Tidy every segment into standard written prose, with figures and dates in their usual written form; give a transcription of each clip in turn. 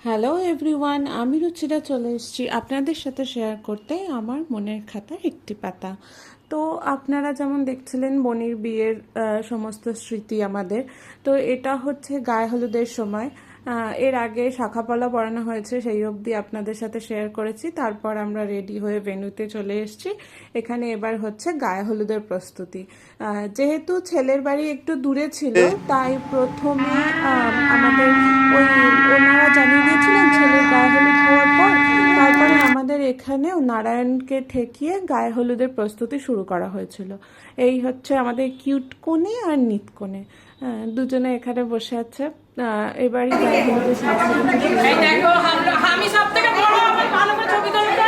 Hello everyone, আমি রুচিরা চলে এসেছি আপনাদের সাথে শেয়ার করতে আমার মনের খাতার একটি পাতা। তো আপনারা যেমন দেখছিলেন বোনের বিয়ের সমস্ত স্মৃতি আমাদের। তো এটা হচ্ছে গায়ে হলুদের সময়। এর আগে শাখাপলা পরানো হয়েছে, সেই অবধি আপনাদের সাথে শেয়ার করেছি। তারপর আমরা রেডি হয়ে ভেন্যুতে চলে এসেছি। এখানে এবার হচ্ছে গায়ে হলুদের প্রস্তুতি। যেহেতু ছেলের বাড়ি একটু দূরে ছিল, তাই প্রথমে আমাদের ওই ওনারা জানিয়ে দিয়েছিলেন ছেলের গায়ে হলুদ হওয়ার পর। তারপরে আমাদের এখানেও নারায়ণকে ঠেকিয়ে গায়ে হলুদের প্রস্তুতি শুরু করা হয়েছিল। এই হচ্ছে আমাদের কিউট কোণে আর নিত কোণে, দুজনে এখানে বসে আছে। এবারই গায়ে হলুদের সংস্কৃতি শুরু হবে। আমি সব থেকে বড়, আমার ভালো করে ছবি তোলো তো।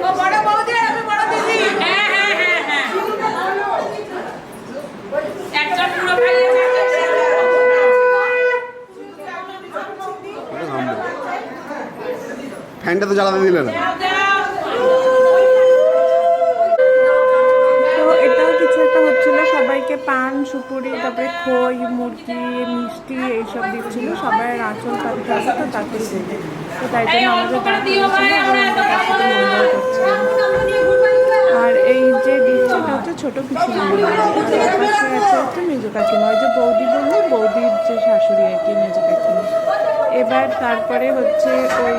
ও বড় বৌদি, আমি বড় দিদি। হ্যাঁ হ্যাঁ হ্যাঁ হ্যাঁ, একজন পুরো খাইয়ে ফ্যানটা তো জ্বালাতে দিলে না। তো এটাও কিছু একটা হচ্ছিল, সবাইকে পান সুপুরি, তারপরে খই, মুরগি, মিষ্টি এইসব দিচ্ছিল। সবাই আঁচল পাততে হবে, তো তাকে দেবে। তো তাই জন্য আমাদের দাঁড় করেছিল এবং আমরা তার সাথে মজা করছিলাম। আর এই যে দিচ্ছে এটা হচ্ছে ছোটো পিসিমা, পাশে আছে হচ্ছে মেজো কাকিমা। ওই যে বৌদি বললো, বৌদির যে শাশুড়ি আর কি, মেজো কাকিমা। এবার তারপরে হচ্ছে ওই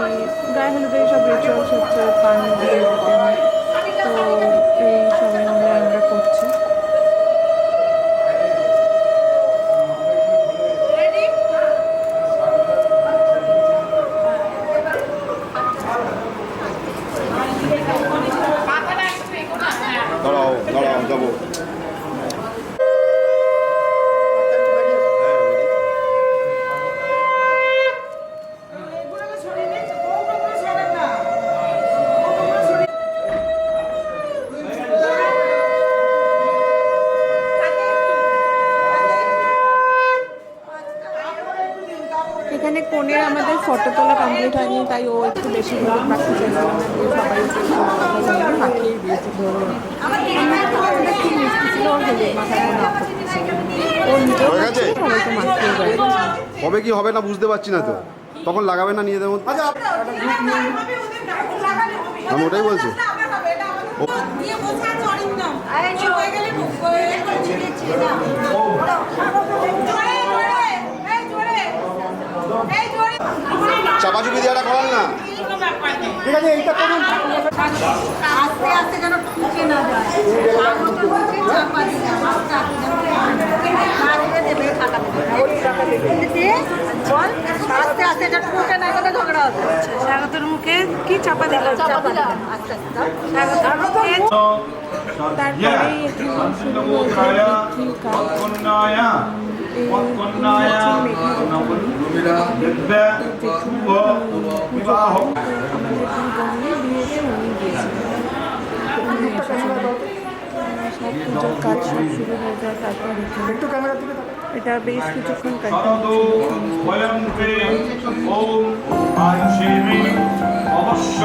গায়ে হলুদের সব রিচুয়ালস হচ্ছে, পান দিয়ে দিতে হয়। তো এই সবাই মিলে আমরা করছি। দাঁড়াও দাঁড়াও যাবো। এখানে কোণের আমাদের ফটো তোলা কমপ্লিট হয়নি, তাই ও একটু বেশি হলুদ মাখতে চাইছিল না, দিয়ে সবাই একটু মাখিয়ে দিয়েছি। কি মিষ্টি ছিল, ওর হলুদ মাখার কোনো আপত্তি ছিল না। ও নিজেও খাচ্ছে, সবাইকে মাখিয়ে দেয়। হবে কি হবে না বুঝতে পারছি না তো, তখন লাগাবে না নিজেদের মধ্যে। আমি ওটাই বলছি। চাপাচুপি দেওয়াটা করান না। ঠিক আছে, এইটা করুন। আস্তে আস্তে যেন ঠুকে না যায়, চাপা দিলাম আস্তে আস্তে যেন দেবে, টাকা দেবে বল, আস্তে আস্তে এটা ঠুকে না গেলে ঝগড়া হবে। স্বাগতের মুখে কি চাপা দিলাম? চাপা দিলাম আস্তে আস্তে। স্বাগতের মুখে তারপরেই এখানে শুরু হয়েছে বৃদ্ধির কাজ। এই হচ্ছেন মেঘা আমাদের দুই বোনের বিয়েতে উনি গিয়েছিলেন। উনি এসেছিলেন। সব পুজোর কাজ সব শুরু হয়ে যায়। তারপর এখানে এটা বেশ কিছুক্ষণ অবশ্য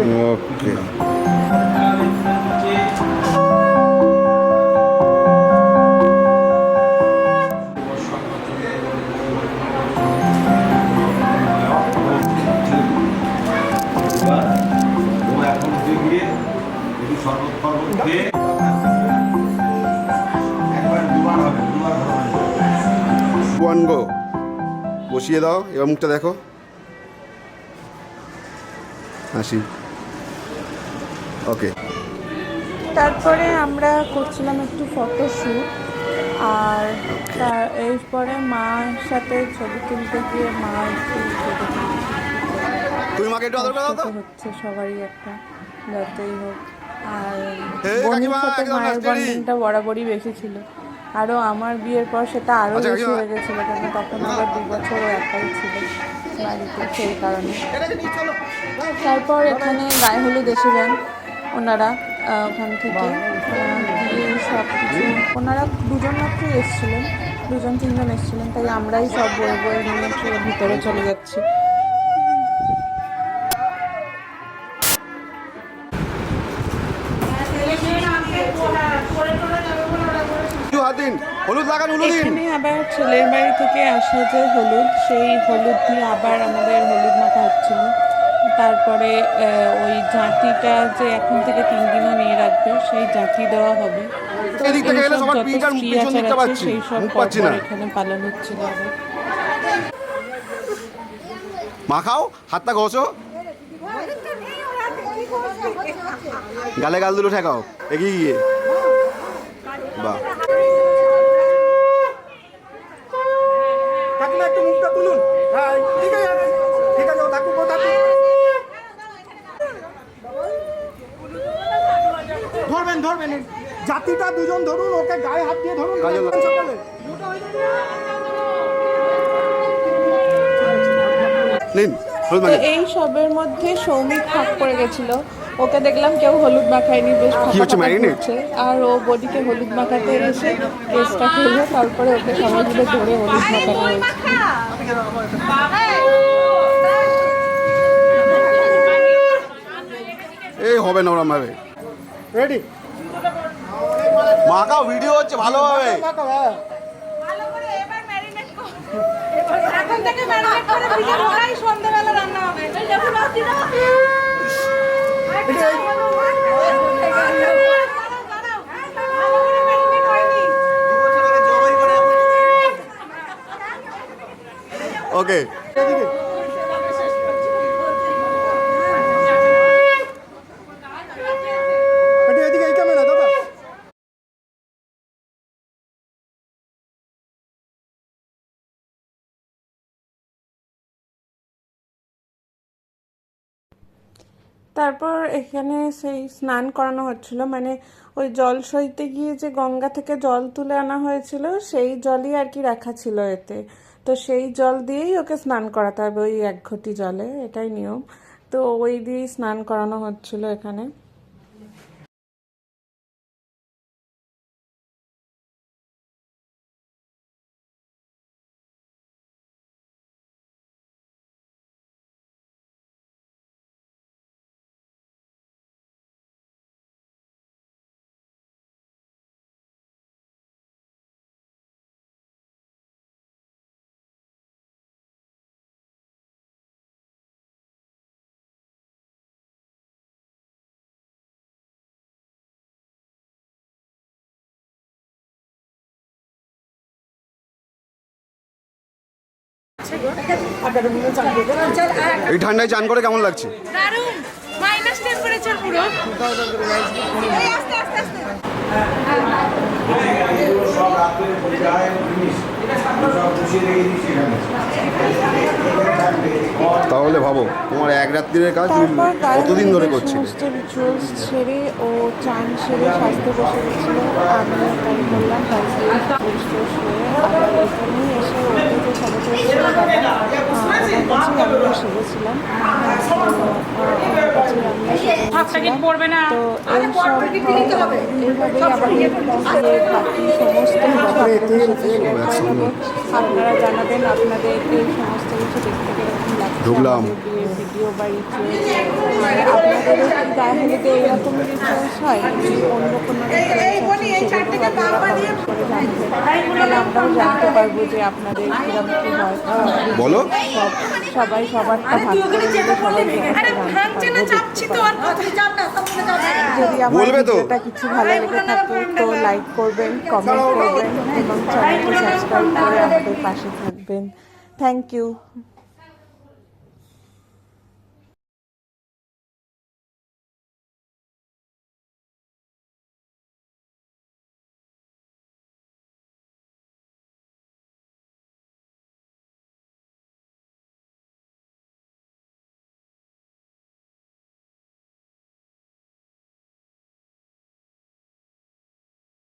ওকে। ওয়ান গো, বসিয়ে দাও, এবার মুখটা দেখো, হাসি। ওকে। তারপরে আমরা করছিলাম একটু ফটোশ্যুট, আর এরপরে মার সাথে ছবি তুলতে গিয়ে মা একটু তুমি মাকে একটু আদর করে দাও তো। হচ্ছে সবারই একটা, যতই হোক। আর এই বোনের কাকিমা, সাথে একদম মায়ের নাচতে রেডি। বন্ডিংটা বরাবরই বেশি ছিল, আরও আমার বিয়ের পর সেটা আরও আচ্ছা, বেশি কাকিমা। হয়ে গেছিলো, কেন তখন আবার 2 বছর একাই ছিল বাড়িতে, সেই কারণে। তারপর এখানে গায়ে হলুদ এসে যান ওনারা, ওখান থেকে গিয়ে সব কিছু, ওনারা 2জন মাত্রই এসেছিলেন, 2-3জন এসেছিলেন, তাই আমরাই সব বয়ে বয়ে নিয়ে ভিতরে চলে যাচ্ছি। হাত দিন, হলুদ লাগান, হলুদ দিন। এখানে আবার ছেলের বাড়ি থেকে আসা যে হলুদ, সেই হলুদ দিয়ে আবার আমাদের হলুদ মাখা হচ্ছিল। তারপরে ওই জাঁতিটা যে এখন থেকে 3 দিনও নিয়ে রাখবে, সেই জাঁতি দেওয়া হবে। তো এদিক থেকে এলে এইসব সবার যত পিঠ আর স্ত্রী পিছন আচার দিকটা আছে পাচ্ছি, সেই সব মুখ পাচ্ছি পরপর না। এখানে পালন হচ্ছিল আবার। মাখাও, হাতটা ঘষো, গালে গাল দুটো ঠেকাও, এগিয়ে গিয়ে। বাহ, কাকিমা একটু মুখটা তুলুন। হ্যাঁ, ঠিক আছে, ঠিক আছে, ও থাকুক, ও থাকুক। ধরবেন, ধরবেন, জাতিটা 2জন ধরুন, ওকে গায়ে হাত দিয়ে ধরুন। কাজল। সকলে। নিন হলুদ তো মাখিয়ে। এই সবের মধ্যে সৌমিক ফাঁক পড়ে গেছিল, ওকে দেখলাম কেউ হলুদ মাখায়নি, বেশ কি ফাঁকা হচ্ছে, ফাঁকা marinade? ঘুরছে, আর ও বডিকে হলুদ মাখাতে এসে কেসটা খেলো, তারপরে ওকে সবাই মিলে ধরে হলুদ মাখানো হয়েছে। এই হবে না ওরম ভাবে, রেডি? মাখাও, ভিডিও হচ্ছে ভালোভাবে। এখন থেকে ম্যারিনেট করে ফ্রিজে রাখাই, সন্ধ্যাবেলা রান্না হবে। ওকে। এদিকে। একটু এদিকে, এই ক্যামেরা দাদা। তারপর এখানে সেই স্নান করানো হচ্ছিল, মানে ওই জল সইতে গিয়ে যে গঙ্গা থেকে জল তুলে আনা হয়েছিল, সেই জলই আর কি রাখা ছিল এতে। তো সেই জল দিয়েই ওকে স্নান করাতে হবে, ওই 1 ঘটি জলে, এটাই নিয়ম। তো ওই দিয়েই স্নান করানো হচ্ছিল এখানে। এই ঠান্ডায় চান করে কেমন লাগছে? দারুণ, মাইনাস টেম্পারেচার পুরো। তাহলে ভাবো, তোমার 1 রাত্রির কাজ তুমি তারপর গায়ে কতদিন ধরে হলুদের করছিলে? সমস্ত রিচুয়ালস সেরে ও চান সেরে সাজতে বসে গেছিল, আমিও তাই বললাম, তারপরে ফ্রেশ ফ্রেশ হয়ে আবার এখানেই এসে ওদের যে সাজাতে এসেছিল দাদা, ওনার কাছেই আমিও সেরেছিলাম, ওনার কাছেই আমিও হাফটাকে পড়বে না। তো এইসব এইভাবেই আবার বাকি সমস্ত কিছু আপনাদের সাথে শেয়ার করে নেবো। আপনারা জানাবেন আপনাদের এই সমস্ত কিছু দেখতে কিরকম লাগছে ঢুকলাম। আমাদের বিয়ের ভিডিও বা রিচুয়ালস। আর আপনাদেরও কি গায়ে হলুদে এইরকম রিচুয়ালস হয়, যদি অন্য কোনো রিচুয়ালস আছে সেগুলো আপনারা কমেন্ট করে জানাবেন, তাহলে আমরাও জানতে পারবো যে আপনাদের কীরকম কী হয়। বলো। সবাই সবারটা ভাগ করে নিলে সবাই যদি আমার বলবে তো। ভিডিওটা কিছু ভালো লেগে থাকে তো লাইক করবেন, কমেন্ট করবেন এবং চ্যানেলটি সাবস্ক্রাইব করে আমাদের পাশে থাকবেন। Thank you.